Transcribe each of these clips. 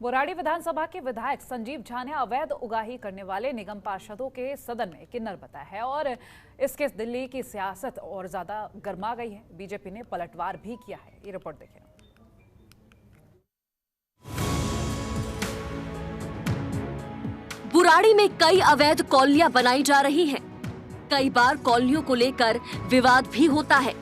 बुराड़ी विधानसभा के विधायक संजीव झा ने अवैध उगाही करने वाले निगम पार्षदों के सदन में किन्नर बताया है और इसके दिल्ली की सियासत और ज्यादा गर्मा गई है। बीजेपी ने पलटवार भी किया है। ये रिपोर्ट देखिए। बुराड़ी में कई अवैध कॉलोनियां बनाई जा रही हैं। कई बार कॉलोनियों को लेकर विवाद भी होता है।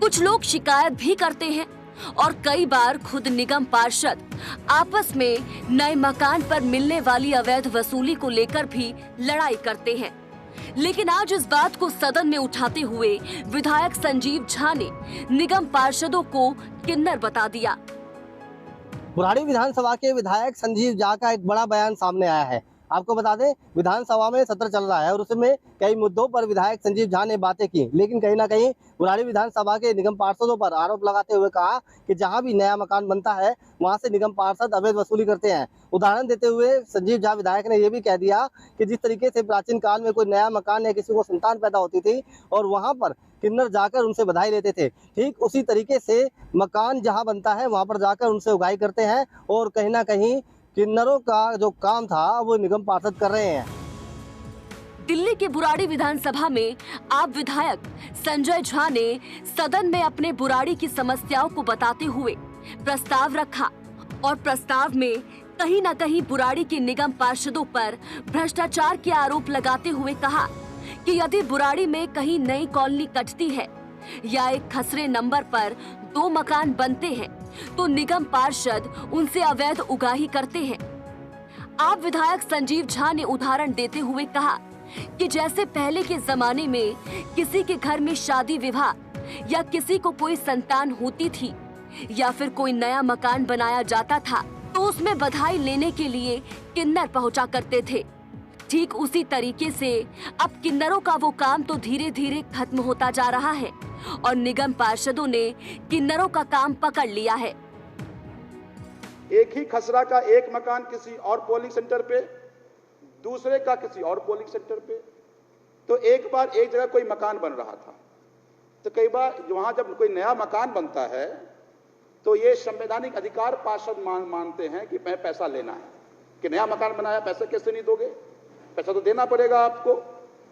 कुछ लोग शिकायत भी करते हैं और कई बार खुद निगम पार्षद आपस में नए मकान पर मिलने वाली अवैध वसूली को लेकर भी लड़ाई करते हैं। लेकिन आज इस बात को सदन में उठाते हुए विधायक संजीव झा ने निगम पार्षदों को किन्नर बता दिया। बुराड़ी विधानसभा के विधायक संजीव झा का एक बड़ा बयान सामने आया है। आपको बता दें, विधानसभा में सत्र चल रहा है और उसमें कई मुद्दों पर विधायक संजीव झा ने बातें की, लेकिन कहीं ना कहीं बुराड़ी विधानसभा के निगम पार्षदों पर आरोप लगाते हुए कहा कि जहां भी नया मकान बनता है वहां से निगम पार्षद अवैध वसूली करते हैं। उदाहरण देते हुए संजीव झा विधायक ने यह भी कह दिया कि जिस तरीके से प्राचीन काल में कोई नया मकान या किसी को संतान पैदा होती थी और वहां पर किन्नर जाकर उनसे बधाई लेते थे, ठीक उसी तरीके से मकान जहां बनता है वहां पर जाकर उनसे उगाही करते हैं और कहीं ना कहीं किन्नरों का जो काम था वो निगम पार्षद कर रहे हैं। दिल्ली के बुराड़ी विधानसभा में आप विधायक संजय झा ने सदन में अपने बुराड़ी की समस्याओं को बताते हुए प्रस्ताव रखा और प्रस्ताव में कहीं न कहीं बुराड़ी के निगम पार्षदों पर भ्रष्टाचार के आरोप लगाते हुए कहा कि यदि बुराड़ी में कहीं नई कॉलोनी कटती है या एक खसरे नंबर पर 2 मकान बनते हैं तो निगम पार्षद उनसे अवैध उगाही करते हैं। आप विधायक संजीव झा ने उदाहरण देते हुए कहा कि जैसे पहले के जमाने में किसी के घर में शादी विवाह या किसी को कोई संतान होती थी या फिर कोई नया मकान बनाया जाता था तो उसमें बधाई लेने के लिए किन्नर पहुंचा करते थे। ठीक उसी तरीके से अब किन्नरों का वो काम तो धीरे धीरे खत्म होता जा रहा है और निगम पार्षदों ने किन्नरों का काम पकड़ लिया है। एक ही खसरा का एक मकान किसी और पोलिंग सेंटर पे, दूसरे का किसी और पोलिंग सेंटर पे। तो एक बार एक जगह कोई मकान बन रहा था तो कई बार वहां जब कोई नया मकान बनता है तो ये संवैधानिक अधिकार पार्षद मानते हैं कि मैं पैसा लेना है कि नया मकान बनाया, पैसा कैसे नहीं दोगे, पैसा तो देना पड़ेगा आपको।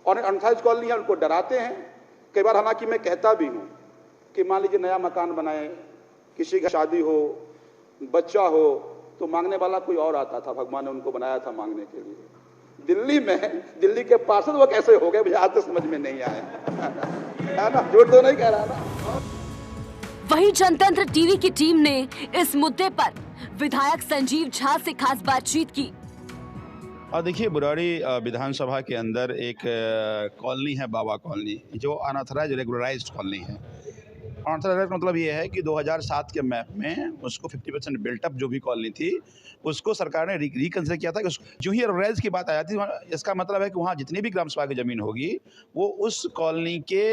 और 28 कॉलोनी है उनको डराते हैं। कई बार हालांकि मैं कहता भी हूं कि मान लीजिए नया मकान बनाए, किसी की शादी हो, बच्चा हो तो मांगने वाला कोई और आता था, भगवान ने उनको बनाया था मांगने के लिए। दिल्ली में दिल्ली के पार्षद वो कैसे हो गए मुझे आज तक समझ में नहीं आया है ना, झूठ तो नहीं कह रहा ना। वहीं जनतंत्र टीवी की टीम ने इस मुद्दे पर विधायक संजीव झा से खास बातचीत की। और देखिए, बुराड़ी विधानसभा के अंदर एक कॉलोनी है, बाबा कॉलोनी, जो अनऑथराइज्ड रेगुलराइज्ड कॉलोनी है। अनऑथराइज्ड का मतलब ये है कि 2007 के मैप में उसको 50% बिल्टअप जो भी कॉलोनी थी उसको सरकार ने रिकंसिडर किया था कि जो ही रेगुलराइज की बात आया थी, इसका मतलब है कि वहाँ जितनी भी ग्राम सभा की जमीन होगी वो उस कॉलोनी के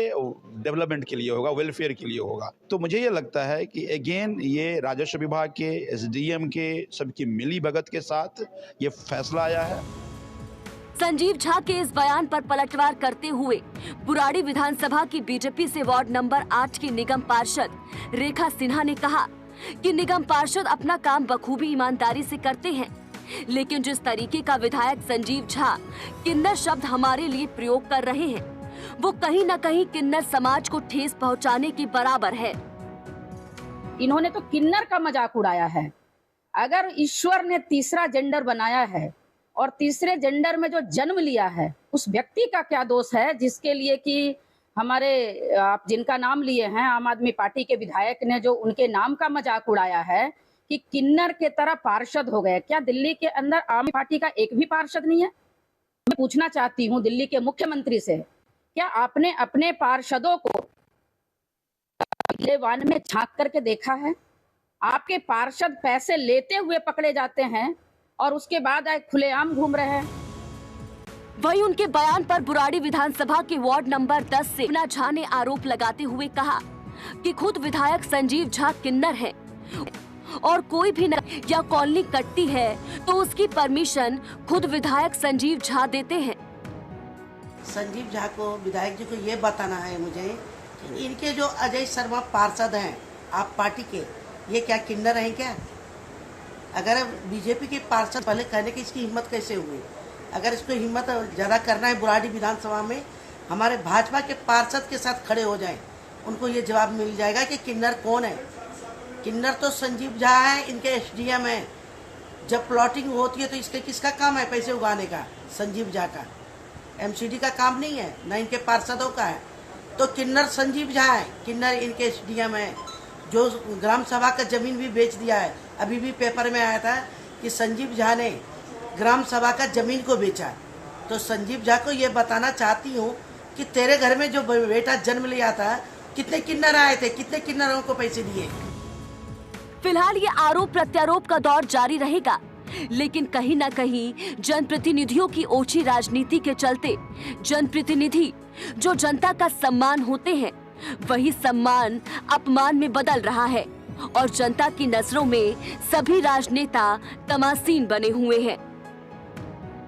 डेवलपमेंट के लिए होगा, वेलफेयर के लिए होगा। तो मुझे ये लगता है कि अगेन ये राजस्व विभाग के, SDM के सबकी मिली भगत के साथ ये फैसला आया है। संजीव झा के इस बयान पर पलटवार करते हुए बुराड़ी विधानसभा की बीजेपी से वार्ड नंबर 8 की निगम पार्षद रेखा सिन्हा ने कहा कि निगम पार्षद अपना काम बखूबी ईमानदारी से करते हैं, लेकिन जिस तरीके का विधायक संजीव झा किन्नर शब्द हमारे लिए प्रयोग कर रहे हैं वो कहीं न कहीं किन्नर समाज को ठेस पहुंचाने के बराबर है। इन्होंने तो किन्नर का मजाक उड़ाया है। अगर ईश्वर ने तीसरा जेंडर बनाया है और तीसरे जेंडर में जो जन्म लिया है उस व्यक्ति का क्या दोष है जिसके लिए कि हमारे आप जिनका नाम लिए हैं आम आदमी पार्टी के विधायक ने जो उनके नाम का मजाक उड़ाया है कि किन्नर के तरह पार्षद हो गए। क्या दिल्ली के अंदर आम आदमी पार्टी का एक भी पार्षद नहीं है? मैं पूछना चाहती हूँ दिल्ली के मुख्यमंत्री से, क्या आपने अपने पार्षदों को वन में झांक करके देखा है? आपके पार्षद पैसे लेते हुए पकड़े जाते हैं और उसके बाद खुलेआम घूम रहे हैं। वहीं उनके बयान पर बुराड़ी विधानसभा के वार्ड नंबर 10 से अपना झा ने आरोप लगाते हुए कहा कि खुद विधायक संजीव झा किन्नर है और कोई भी या कॉलोनी कटती है तो उसकी परमिशन खुद विधायक संजीव झा देते हैं। संजीव झा को, विधायक जी को ये बताना है मुझे कि इनके जो अजय शर्मा पार्षद हैं आप पार्टी के, ये क्या किन्नर हैं क्या? अगर बीजेपी के पार्षद पहले कहने की इसकी हिम्मत कैसे हुई? अगर इसको हिम्मत ज़्यादा करना है बुराड़ी विधानसभा में, हमारे भाजपा के पार्षद के साथ खड़े हो जाएं, उनको ये जवाब मिल जाएगा कि किन्नर कौन है। किन्नर तो संजीव झा है, इनके एसडीएम है। जब प्लॉटिंग होती है तो इसके किसका काम है पैसे उगाने का? संजीव झा का। एमसीडी का काम नहीं है, न इनके पार्षदों का है। तो किन्नर संजीव झा है, किन्नर इनके एसडीएम है, जो ग्राम सभा का जमीन भी बेच दिया है। अभी भी पेपर में आया था कि संजीव झा ने ग्राम सभा का जमीन को बेचा। तो संजीव झा को ये बताना चाहती हूँ कि तेरे घर में जो बेटा जन्म लिया था, कितने किन्नर आए थे, कितने किन्नरों को पैसे दिए? फिलहाल ये आरोप प्रत्यारोप का दौर जारी रहेगा, लेकिन कहीं न कहीं जनप्रतिनिधियों की ओछी राजनीति के चलते जनप्रतिनिधि जो जनता का सम्मान होते हैं, वही सम्मान अपमान में बदल रहा है और जनता की नजरों में सभी राजनेता तमासीन बने हुए हैं।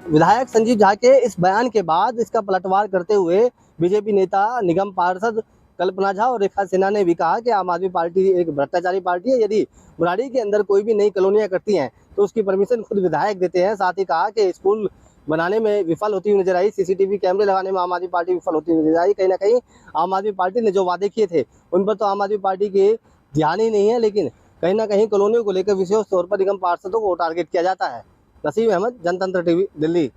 विधायक संजीव झा के इस बयान के बाद इसका पलटवार करते हुए बीजेपी नेता निगम पार्षद कल्पना झा और रेखा सिन्हा ने भी कहा कि आम आदमी पार्टी एक भ्रष्टाचारी पार्टी है। यदि बुराड़ी के अंदर कोई भी नई कॉलोनियां करती हैं तो उसकी परमिशन खुद विधायक देते हैं। साथ ही कहा कि स्कूल बनाने में विफल होती हुई नजर आई, सीसीटीवी कैमरे लगाने में आम आदमी पार्टी विफल होती हुई नजर आई। कहीं ना कहीं आम आदमी पार्टी ने जो वादे किए थे उन पर तो आम आदमी पार्टी के ध्यान ही नहीं है, लेकिन कहीं ना कहीं कॉलोनियों को लेकर विशेष तौर पर निगम पार्षदों को टारगेट किया जाता है। नसीम अहमद, जनतंत्र टीवी, दिल्ली।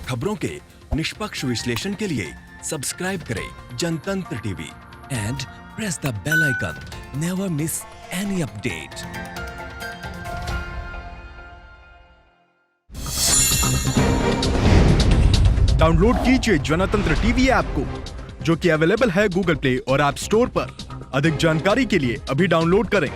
खबरों के निष्पक्ष विश्लेषण के लिए सब्सक्राइब करें Jantantra TV and press the bell icon. Never miss any update. Download कीजिए जनतंत्र टीवी ऐप को, जो कि अवेलेबल है गूगल प्ले और ऐप स्टोर पर। अधिक जानकारी के लिए अभी डाउनलोड करें।